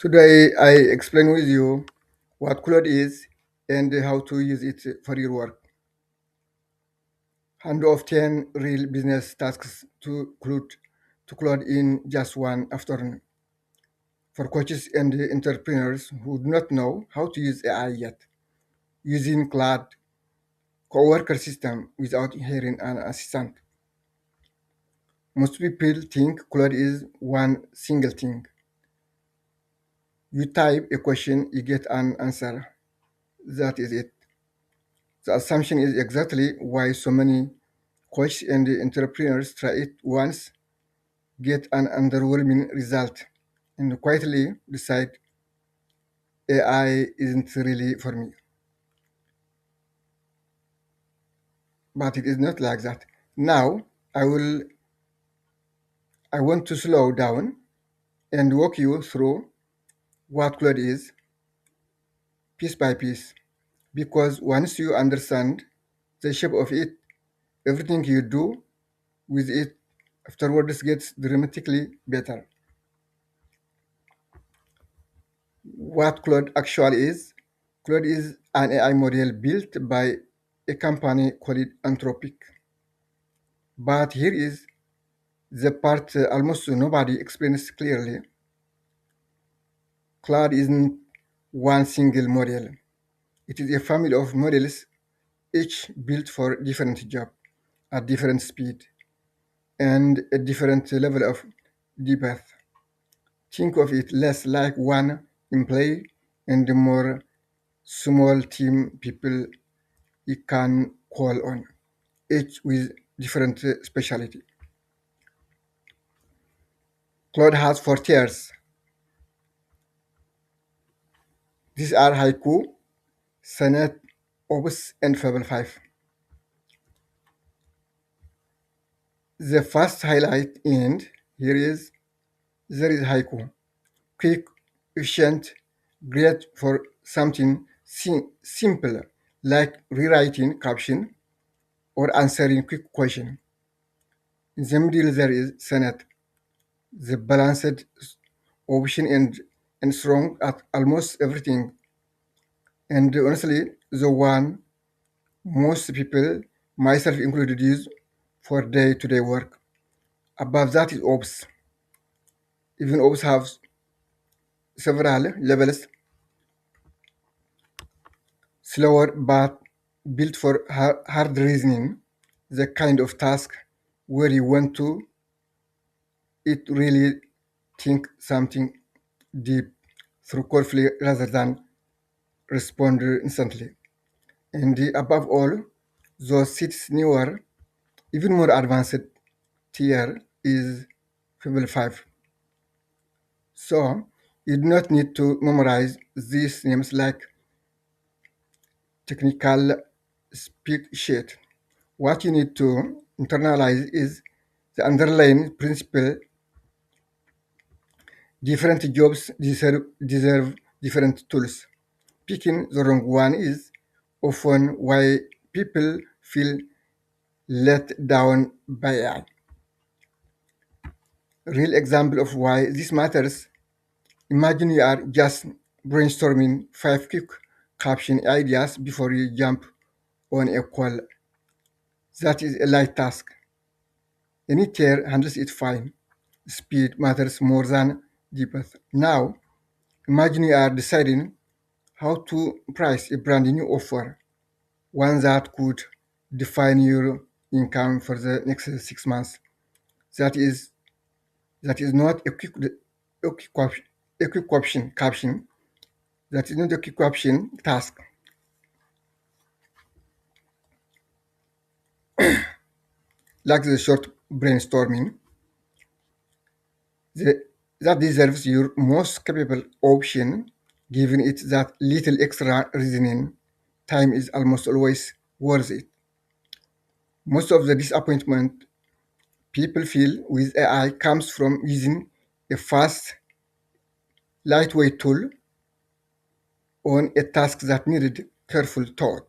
Today, I explain with you what Claude is and how to use it for your work. Hand off 10 real business tasks to Claude in just one afternoon. For coaches and entrepreneurs who do not know how to use AI yet, using Claude coworker system without hiring an assistant. Most people think Claude is one single thing. You type a question, you get an answer. That is it. The assumption is exactly why so many coaches and entrepreneurs try it once, get an underwhelming result, and quietly decide AI isn't really for me. But it is not like that. Now I want to slow down and walk you through what Claude is piece by piece. Because once you understand the shape of it, everything you do with it afterwards gets dramatically better. What Claude actually is? Claude is an AI model built by a company called Anthropic. But here is the part almost nobody explains clearly. Claude isn't one single model. It is a family of models, each built for different job, at different speed, and a different level of depth. Think of it less like one employee and more small team people you can call on, each with different specialty. Claude has four tiers. These are Haiku, Sonnet, Opus, and Fable 5. The first highlight and here is there is Haiku. Quick, efficient, great for something simple like rewriting caption or answering quick question. In the middle there is Sonnet, the balanced option and strong at almost everything. And honestly, the one most people, myself included, use for day-to-day work. Above that is ops. Even ops have several levels, slower but built for hard reasoning, the kind of task where you want to it really think something deep through carefully rather than respond instantly. And above all, those sits newer, even more advanced tier is Fable 5. So you do not need to memorize these names like technical speak sheet. What you need to internalize is the underlying principle. Different jobs deserve different tools. Picking the wrong one is often why people feel let down by AI. Real example of why this matters. Imagine you are just brainstorming five quick caption ideas before you jump on a call. That is a light task. Any tier handles it fine. Speed matters more than depth. Now, imagine you are deciding how to price a brand new offer, one that could define your income for the next 6 months. That is that is not a quick option, a quick caption. That is not a quick option task. Like the short brainstorming, the, that deserves your most capable option, given it that little extra reasoning time is almost always worth it. Most of the disappointment people feel with AI comes from using a fast, lightweight tool on a task that needed careful thought.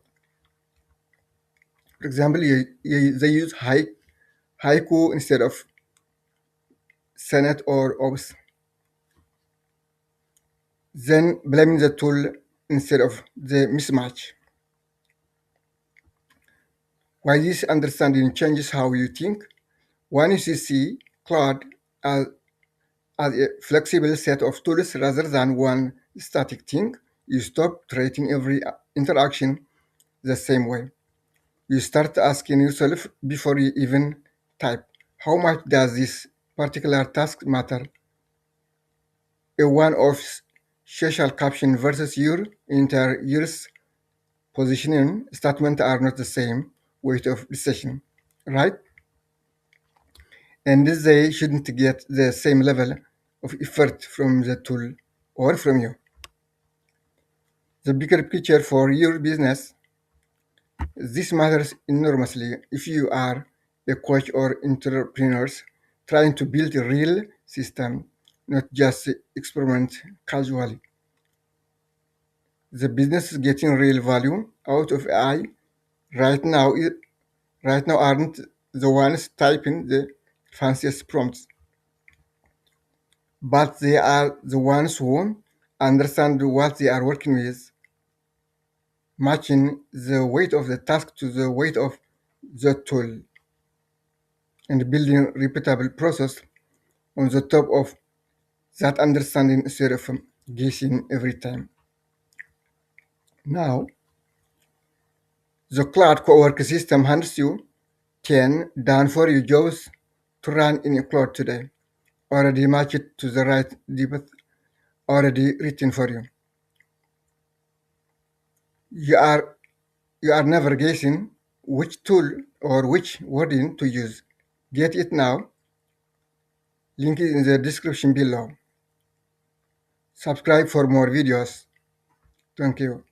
For example, they use haiku instead of Senate or OBS. then blaming the tool instead of the mismatch. Why this understanding changes how you think. Once you see Claude as, as a flexible set of tools rather than one static thing, you stop treating every interaction the same way. You start asking yourself before you even type, how much does this particular task matter? A one of social caption versus your entire year's positioning statement are not the same weight of decision, right? And they shouldn't get the same level of effort from the tool or from you. The bigger picture for your business, this matters enormously if you are a coach or entrepreneurs trying to build a real system, not just experiment casually. The business is getting real value out of AI right now. Right now aren't the ones typing the fanciest prompts, but they are the ones who understand what they are working with, matching the weight of the task to the weight of the tool, and building repeatable process on the top of that understanding instead of guessing every time. Now, the cloud co-work system hands you 10 done for you jobs to run in a cloud today, already matched to the right depth, already written for you. You are you are never guessing which tool or which wording to use. Get it now. Link is in the description below. Subscribe for more videos. Thank you.